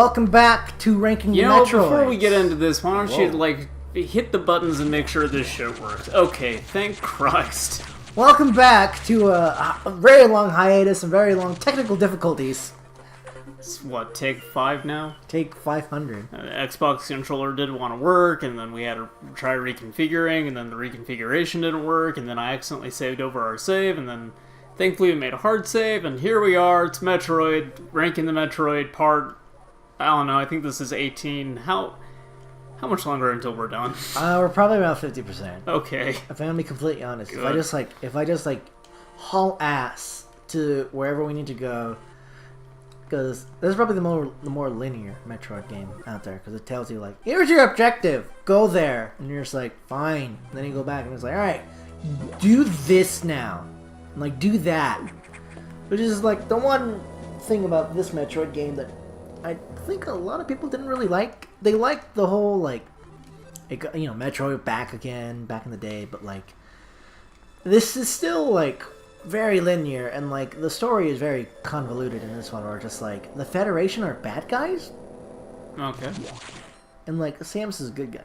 Welcome back to Ranking the Metroids. Before we get into this, why don't you, hit the buttons and make sure this shit works. Okay, thank Christ. Welcome back to a very long hiatus and very long technical difficulties. It's what, take 5 now? Take 500. Xbox controller didn't want to work, and then we had to try reconfiguring, and then the reconfiguration didn't work, and then I accidentally saved over our save, and then thankfully we made a hard save, and here we are, it's Metroid, Ranking the Metroid part, I don't know, I think this is 18. How much longer until we're done? We're probably around 50%. Okay. If I'm gonna be completely honest, Good. if I just haul ass to wherever we need to go, because this is probably the more linear Metroid game out there, because it tells you here's your objective, go there, and you're just fine. And then you go back and it's all right, do this now, and do that, which is the one thing about this Metroid game that I think a lot of people didn't really like. They liked the whole Metroid back in the day, but this is still very linear, and the story is very convoluted in this one, or just the Federation are bad guys. Okay. And Samus is a good guy.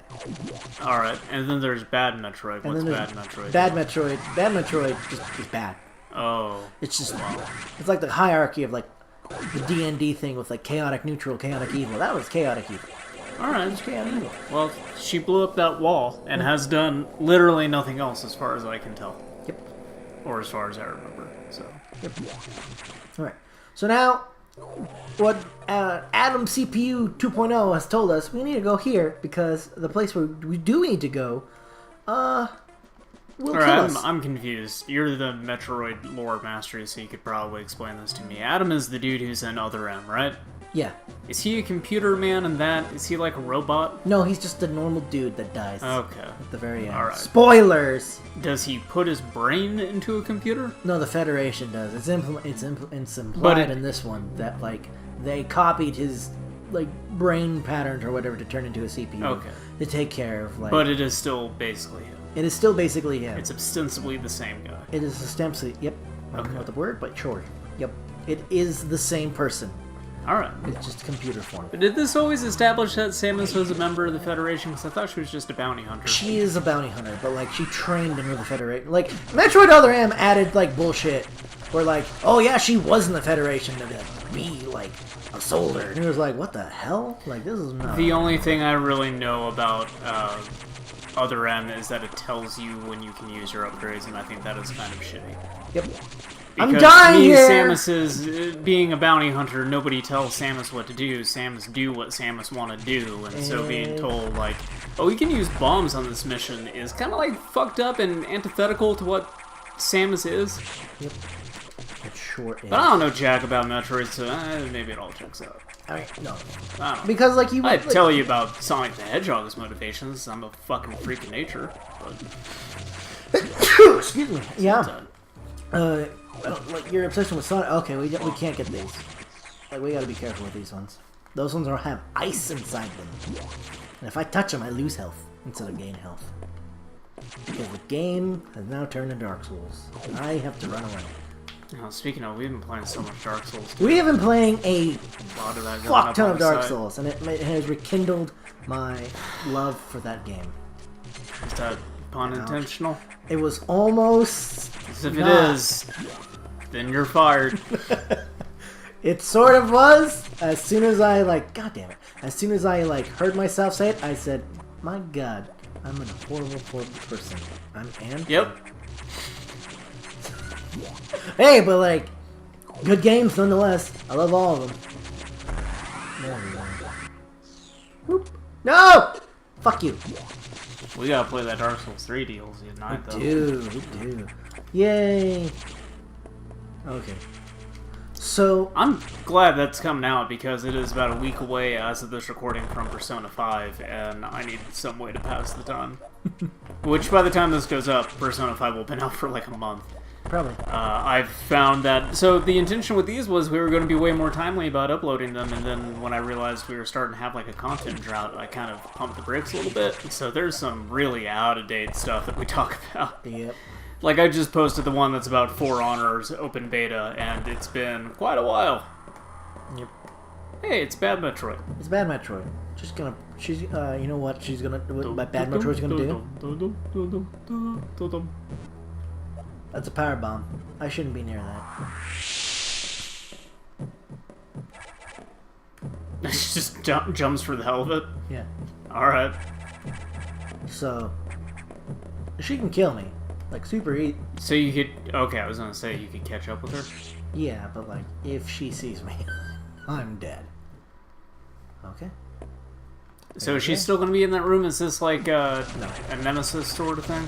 Alright, and then there's Bad Metroid. What's Bad Metroid? Bad Metroid just is bad. Oh. It's just, it's the hierarchy of the D&D thing with chaotic neutral, chaotic evil. That was chaotic evil. Alright. It's chaotic evil. Well, she blew up that wall and has done literally nothing else as far as I can tell. Yep. Or as far as I remember, so. Yep. Alright. So now, what Adam CPU 2.0 has told us, we need to go here because the place where we do need to go, will kill us. I'm confused. You're the Metroid lore master, so you could probably explain this to me. Adam is the dude who's in Other M, right? Yeah. Is he a computer man in that? Is he like a robot? No, he's just a normal dude that dies. Okay. At the very end. Alright. Spoilers! Does he put his brain into a computer? No, the Federation does. It's implied in this one that, they copied his, brain patterns or whatever to turn into a CPU. Okay. To take care of, But it is still basically him. It is still basically him. It's ostensibly the same guy. It is ostensibly, yep. I don't know what the word, but sure. Yep. It is the same person. Alright. It's just computer form. But did this always establish that Samus was a member of the Federation? Because I thought she was just a bounty hunter. She is a bounty hunter, but she trained under the Federation. Metroid Other M added bullshit. Where oh yeah, she was in the Federation to be a soldier. And it was what the hell? This is not. The only thing I really know about Other M is that it tells you when you can use your upgrades, and I think that is kind of shitty. Yep. Because I'm dying here! Samus is, being a bounty hunter, nobody tells Samus what to do. Samus do what Samus want to do, and so being told, oh, you can use bombs on this mission is kind of, fucked up and antithetical to what Samus is. Yep. It sure is. But I don't know jack about Metroid, so maybe it all checks out. I mean, no. I don't know. Because, I'd tell you about Sonic the Hedgehog's motivations. I'm a fucking freak of nature. But excuse me. Yeah. Your obsession with Sonic. Okay, we can't get these. We gotta be careful with these ones. Those ones don't have ice inside them. And if I touch them, I lose health instead of gain health. Because the game has now turned to Dark Souls. I have to run away. Speaking of, we've been playing so much Dark Souls. We have been playing a fuck ton of Dark Souls, and it has rekindled my love for that game. Is that unintentional? It was almost. Because if it is, then you're fired. It sort of was. As soon as I God damn it. As soon as I heard myself say it, I said, "My God, I'm a horrible, horrible person." Yep. Hey, but good games nonetheless. I love all of them. There we go. Whoop. No! Fuck you. We gotta play that Dark Souls 3 DLC tonight, though. We do. Yay! Okay. So I'm glad that's coming out because it is about a week away as of this recording from Persona 5, and I need some way to pass the time. Which, by the time this goes up, Persona 5 will have been out for a month. Probably. I've found that... So the intention with these was we were going to be way more timely about uploading them, and then when I realized we were starting to have a content drought, I kind of pumped the brakes a little bit. So there's some really out-of-date stuff that we talk about. Yep. I just posted the one that's about For Honor's open beta, and it's been quite a while. Yep. Hey, it's Bad Metroid. It's Bad Metroid. She's you know what she's gonna, what Bad Metroid's gonna do? That's a power bomb. I shouldn't be near that. She just jumps for the hell of it. Yeah. Alright. So, she can kill me. Like, super easy. So you could... Okay, I was gonna say you could catch up with her. Yeah, but like, if she sees me, I'm dead. Okay. So she's still gonna be in that room? Is this like a Nemesis sort of thing?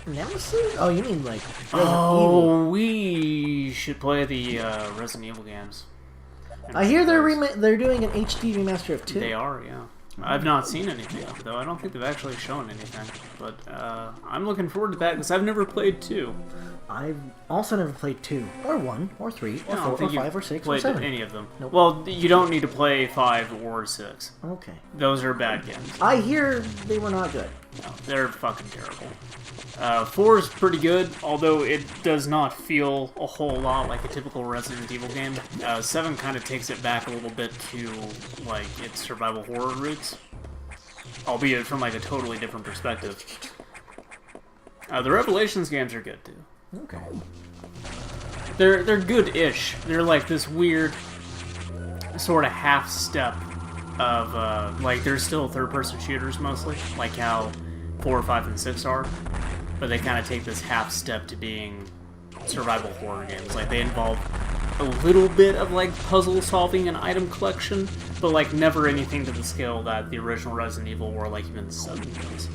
Nemesis? Oh, you mean like Resident Evil. Oh, we should play the Resident Evil games. I hear they're doing an HD remaster of 2. They are, yeah. I've not seen anything of it, though. I don't think they've actually shown anything. But I'm looking forward to that, because I've never played 2. I've also never played 2, or 1, or 3, or 4, or 5, or 6, or played 7. any of them. Nope. Well, you don't need to play 5 or 6. Okay. Those are bad games. I hear they were not good. No, they're fucking terrible. 4 is pretty good, although it does not feel a whole lot like a typical Resident Evil game. 7 kind of takes it back a little bit to, like, its survival horror roots. Albeit from, like, a totally different perspective. The Revelations games are good, too. Okay. They're good-ish. They're, like, this weird sort of half-step of, like, they're still third-person shooters, mostly. Like how 4, 5, and 6 are. But they kind of take this half step to being survival horror games. Like, they involve a little bit of, like, puzzle solving and item collection, but, like, never anything to the scale that the original Resident Evil or, like, even the 7 does.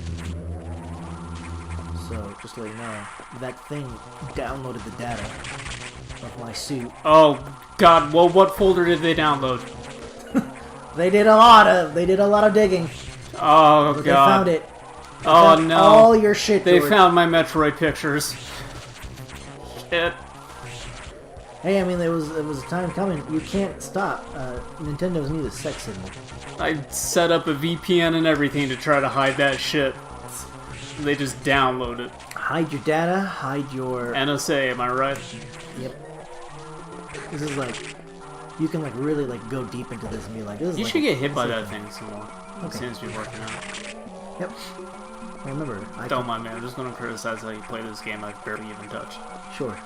So, just to let you know, that thing downloaded the data of my suit. Oh, God, well, what folder did they download? They did a lot of digging. Oh, But God. they found it. Oh, no. All your shit, They George. found my Metroid pictures. Shit. Hey, I mean, it was a time coming. You can't stop. Nintendo's need a sex symbol. I set up a VPN and everything to try to hide that shit. They just download it. Hide your data, hide your... NSA, am I right? Yep. This is like... You can, like, really, like, go deep into this and be like... This is You like should get hit by that thing some more. It Okay. seems to be working out. Yep. Remember, Don't mind me, I'm just gonna criticize how you play this game I've barely even touched. Sure.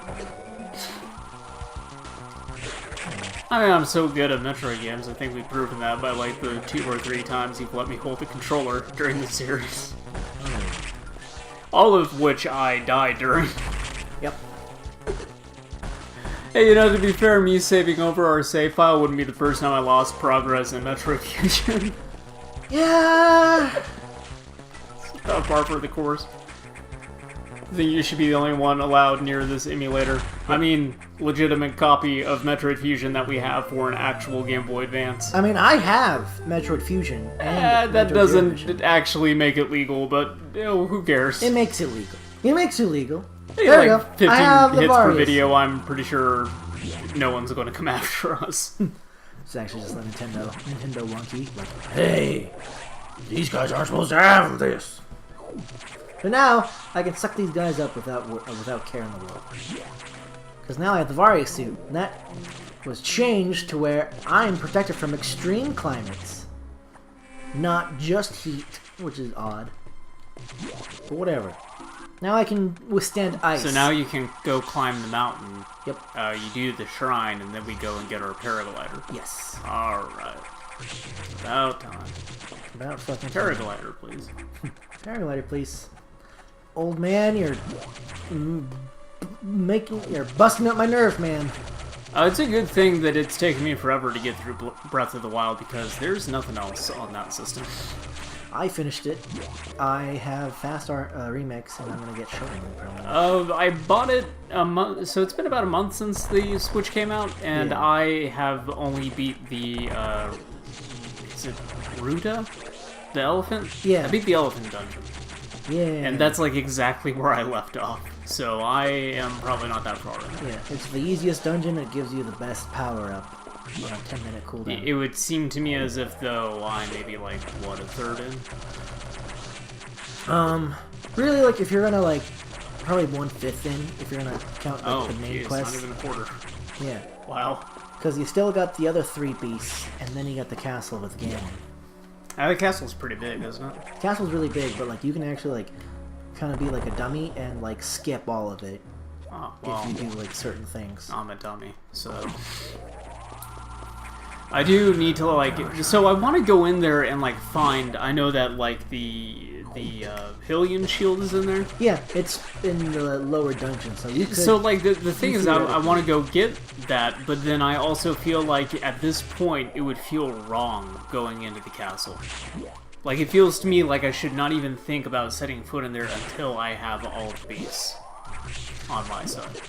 I mean, I'm so good at Metroid games, I think we've proven that by like the 2 or 3 times you've let me hold the controller during the series. All of which I died during. Yep. Hey, you know, to be fair, me saving over our save file wouldn't be the first time I lost progress in Metroid Fusion. Yeah! Not far for the course. I think you should be the only one allowed near this emulator. I mean, legitimate copy of Metroid Fusion that we have for an actual Game Boy Advance. I mean, I have Metroid Fusion and That Metroid doesn't Fusion. actually make it legal, but you know, who cares? It makes it legal. It makes it legal. Hey, There you like go. 15 I have the hits per Varius. video, I'm pretty sure no one's going to come after us. It's actually just like Nintendo wonky. Like, hey, these guys aren't supposed to have this. But now I can suck these guys up without care in the world. Because now I have the Varius suit, and that was changed to where I'm protected from extreme climates, not just heat, which is odd. But whatever. Now I can withstand ice. So now you can go climb the mountain. Yep. You do the shrine, and then we go and get our paraglider. Yes. Alright. About time. About fucking Paraglider, please. Paraglider, please. Old man, you're busting up my nerve, man. It's a good thing that it's taken me forever to get through Breath of the Wild, because there's nothing else on that system. I finished it. I have Fast Art Remix, and I'm gonna get Shonen. I bought it a month, so it's been about a month since the Switch came out, and Yeah. I have only beat the, is it Ruta? The elephant? Yeah. I beat the elephant dungeon. Yeah. And that's like exactly where I left off. So I am probably not that far in. Yeah, it's the easiest dungeon that gives you the best power up on a 10-minute cooldown. It would seem to me as if though I'm maybe like, what, a third in? Really, like, if you're gonna, like, probably 1/5 in, if you're gonna count, like, Oh, the main geez, quest. not even a quarter. Yeah. Wow. Because you still got the other 3 beasts, and then you got the castle with Ganon. The castle's pretty big, isn't it? The castle's really big, but like you can actually like kind of be like a dummy and like skip all of it Oh, well, if you do like certain things. I'm a dummy, so... I do need to, like... So I want to go in there and, like, find... I know that, like, the Hylian shield is in there. Yeah, it's in the lower dungeon, so you could... So, like, the thing is, I want to go get that, but then I also feel like, at this point, it would feel wrong going into the castle. Like, it feels to me like I should not even think about setting foot in there until I have all the beasts on my side.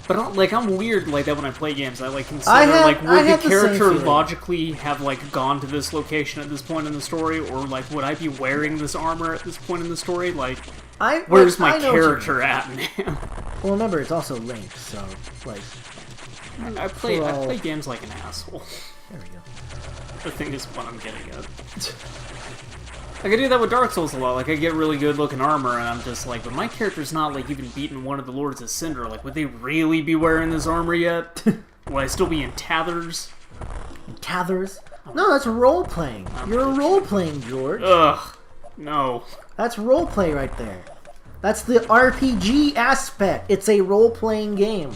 But, like, I'm weird like that when I play games. I, like, consider, like, would the character logically have, like, gone to this location at this point in the story? Or, like, would I be wearing this armor at this point in the story? Like, where's my character at, man? Well, remember, it's also Link, so, like... I play games like an asshole. There we go. The thing is what I'm getting at. Like, I do that with Dark Souls a lot. Like, I get really good looking armor, and I'm just like, but my character's not, like, even beaten one of the Lords of Cinder. Like, would they really be wearing this armor yet? Would I still be in tathers? In tathers? No, that's role-playing. You're a role-playing, George. Ugh. No. That's role-play right there. That's the RPG aspect. It's a role-playing game.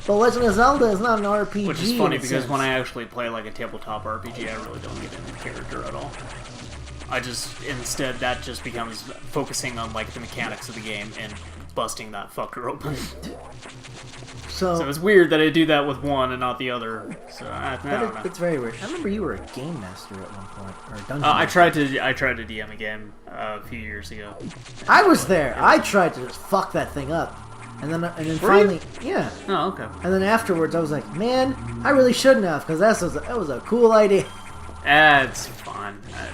But Legend of Zelda is not an RPG. Which is funny, because when I actually play, like, a tabletop RPG, I really don't get into character at all. I just, instead, that just becomes focusing on, like, the mechanics of the game and busting that fucker open. So it's weird that I do that with one and not the other. So I don't know. It's very weird. I remember you were a game master at one point, or a dungeon I master. tried to DM a game a few years ago. I was there. I tried to just fuck that thing up. And then finally, yeah. Oh, okay. And then afterwards, I was like, man, I really shouldn't have, because that was a cool idea. It's fun. Yeah.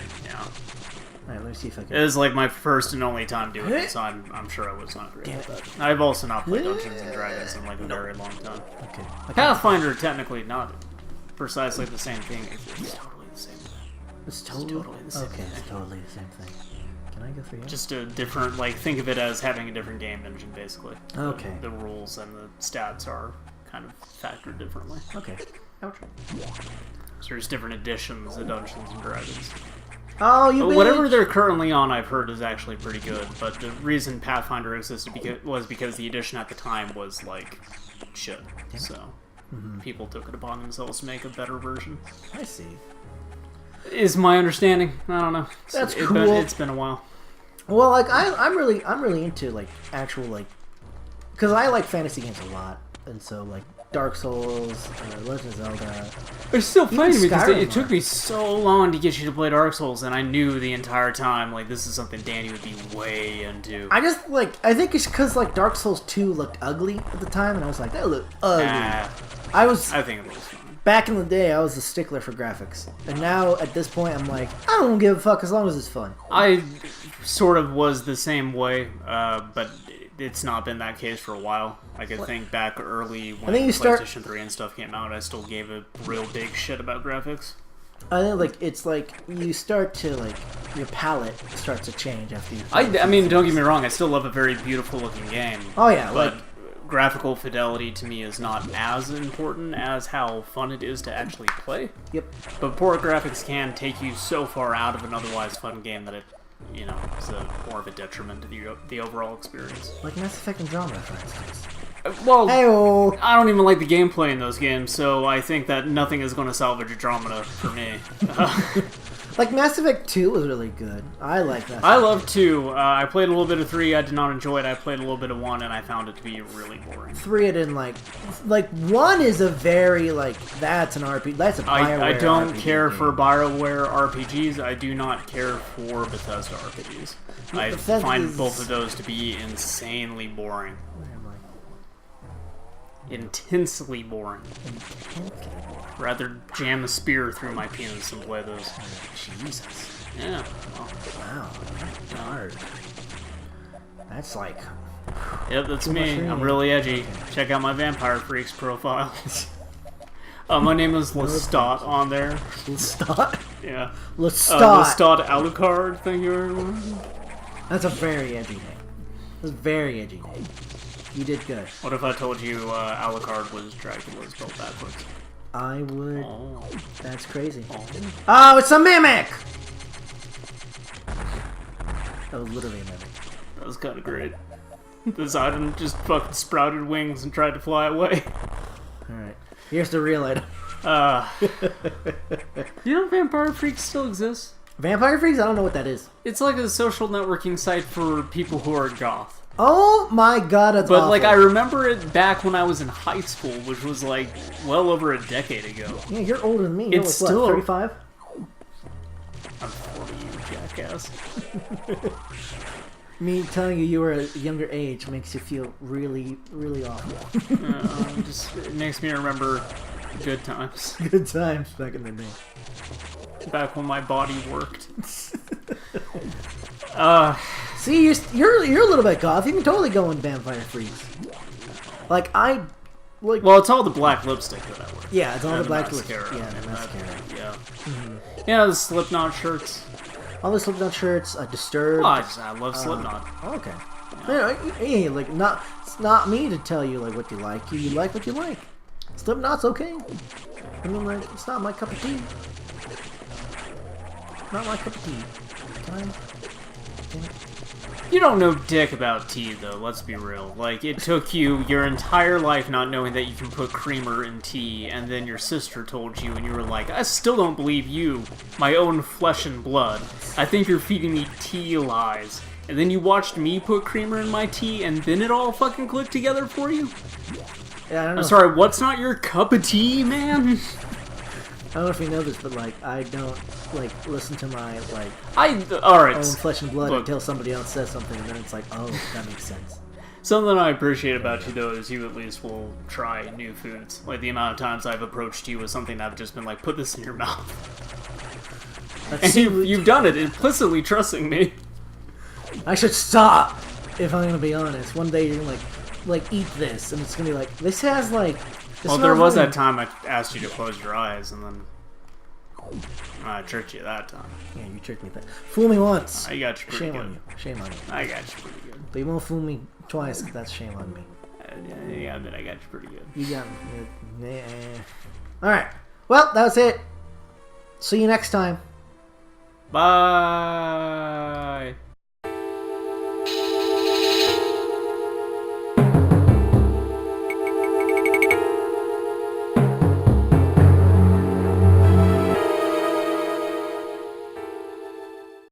Alright, let me see if I can... It was like my first and only time doing it, so I'm sure I was not great at that. I've also not played Dungeons and Dragons in like a very long time. Okay. Pathfinder, technically not precisely the same thing. It's totally the same thing. It's totally the same thing. It's totally the same thing. Can I go for you? Just a different, like, think of it as having a different game engine, basically. Okay. The rules and the stats are kind of factored differently. Okay. Ouch. So there's different editions of Dungeons and Dragons. Oh, you whatever they're currently on, I've heard, is actually pretty good. But the reason Pathfinder existed was because the edition at the time was, like, shit. So people took it upon themselves to make a better version. I see. Is my understanding. I don't know. That's cool. It's been a while. Well, like, I'm really into, like, actual, like... Because I like fantasy games a lot. And so, like, Dark Souls, Legend of Zelda... It's still funny because it took Skyrim. me so long to get you to play Dark Souls, and I knew the entire time, like, this is something Danny would be way into. I just, like, I think it's because, like, Dark Souls 2 looked ugly at the time, and I was like, that looked ugly. I think it was fun. Back in the day, I was a stickler for graphics. And now, at this point, I'm like, I don't give a fuck as long as it's fun. I sort of was the same way, but it's not been that case for a while. Like, I think back early when PlayStation 3 and stuff came out, I still gave a real big shit about graphics. I think, like, it's like, you start to, like, your palette starts to change after you... I mean, don't get me wrong, I still love a very beautiful looking game. Oh, yeah, but like... graphical fidelity to me is not as important as how fun it is to actually play. Yep. But poor graphics can take you so far out of an otherwise fun game that it, you know, is more of a detriment to the overall experience. Like Mass Effect Andromeda, for instance. Well, Hey-oh. I don't even like the gameplay in those games, so I think that nothing is going to salvage Andromeda for me. Like, Mass Effect 2 was really good. I like Mass Effect. I love 2. I played a little bit of 3. I did not enjoy it. I played a little bit of 1, and I found it to be really boring. 3 I didn't like. Like, 1 is a very, like, that's an RPG. That's a BioWare I don't RPG care game. for BioWare RPGs. I do not care for Bethesda RPGs. I find both of those to be insanely boring. Where am I? Intensely boring. Intensely boring. Rather jam a spear through my penis and play those. Jesus. Yeah. Well, Wow. That's dark. That's like... yep, that's Too much me. reading. I'm really edgy. Check out my Vampire Freaks profile. My name is Lestat on there. Lestat? Yeah. Lestat. Lestat Alucard, thank you very much. That's a very edgy name. That's a very edgy name. You did good. What if I told you Alucard was Dracula spelled backwards? I would. Oh. That's crazy. Oh. Oh, it's a mimic! That was literally a mimic. That was kind of great. This item just fucking sprouted wings and tried to fly away. Alright. Here's the real item. You know Vampire Freaks still exists? Vampire Freaks? I don't know what that is. It's like a social networking site for people who are goth. Oh my god, that's But, awful. like, I remember it back when I was in high school, which was, like, well over a decade ago. Yeah, you're older than me. You're It's like, still... what, 35? I'm 40, you jackass. Me telling you were a younger age makes you feel really, really awful. It makes me remember good times. Good times back in the day. Back when my body worked. See, you're a little bit goth. You can totally go in Vampire Freaks. Like Well, it's all the black lipstick that I wear. Yeah, it's all And the black mascara. lipstick. Yeah, the mascara. Yeah. Yeah, the Slipknot shirts. All the Slipknot shirts, Disturbed. Oh, I love Slipknot. Okay. Yeah, like it's not me to tell you like what you like. You like what you like. Slipknot's okay. I mean, like, it's not my cup of tea. Not my cup of tea. Can I? You don't know dick about tea, though, let's be real. Like, it took you your entire life not knowing that you can put creamer in tea, and then your sister told you, and you were like, I still don't believe you, my own flesh and blood. I think you're feeding me tea lies. And then you watched me put creamer in my tea, and then it all fucking clicked together for you? Yeah, I don't know. I'm sorry, what's not your cup of tea, man? I don't know if you know this, but like I don't like listen to my like alright. own flesh and blood Look. until somebody else says something, and then it's like, oh, that makes sense. Something I appreciate about you, though, is you at least will try new foods. Like, the amount of times I've approached you with something that I've just been like, put this in your mouth. And you've done it, implicitly trusting me. I should stop, if I'm gonna be honest. One day you're gonna like eat this, and it's gonna be like, this has like... Well, there was that time I asked you to close your eyes, and then I tricked you that time. Yeah, you tricked me that. Fool me once. I got you pretty Shame good. on you. Shame on you. I got you pretty good. But you won't fool me twice, because that's shame on me. Yeah, but I got you pretty good. You got me. Alright. Well, that was it. See you next time. Bye!